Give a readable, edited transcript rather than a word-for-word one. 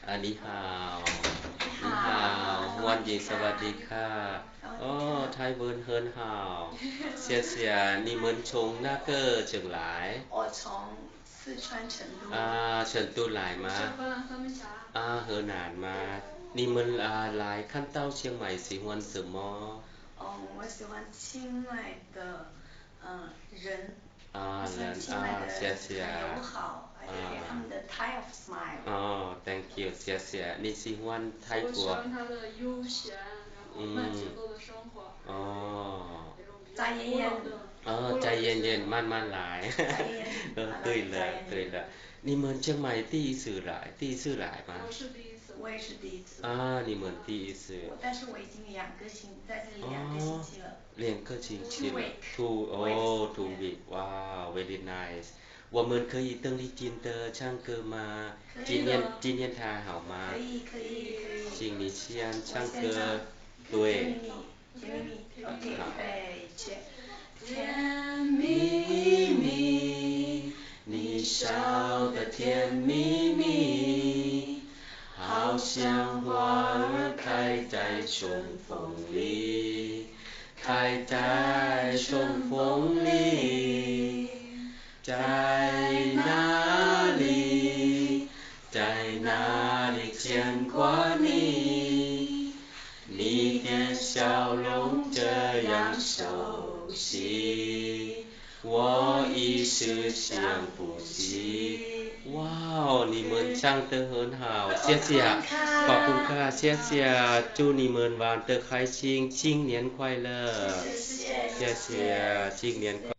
你好，你好，好，วันดีสวัสดีค่ะ哦，泰文很好，谢谢你们从那个整来？我从四川成都。成都来吗？河南吗？你们来看到เชียงใหม่喜欢什么？我喜欢清迈的人，我喜欢人清迈的谢谢。很友好，而且他们的 Thai of smile。Thank you，谢谢。你喜欢泰国？我喜欢他的悠闲，然后慢节奏的生活，ใจเย็นใจเย็นๆ慢慢来。对了对了，你们เชียงใหม่第一次来吗？我是第一次。我也是第一次。你们第一次。但是我已经在这里2个星期了。2个星期了。2 week， 哇 very nice。我们可以登丽金的唱歌吗？纪念他好吗？可以。请你先唱我先歌。唱。对。OK，预备，甜蜜蜜，你笑得甜蜜蜜，好像花儿开在春风里，开在春风里。在哪里，在哪里牵挂你？你的笑容这样熟悉，我一时想不起。哇，你们唱得很好，谢谢，ขอบคุณค่ะ，谢谢，祝你们玩得开心，新年快乐，谢谢，新年快乐。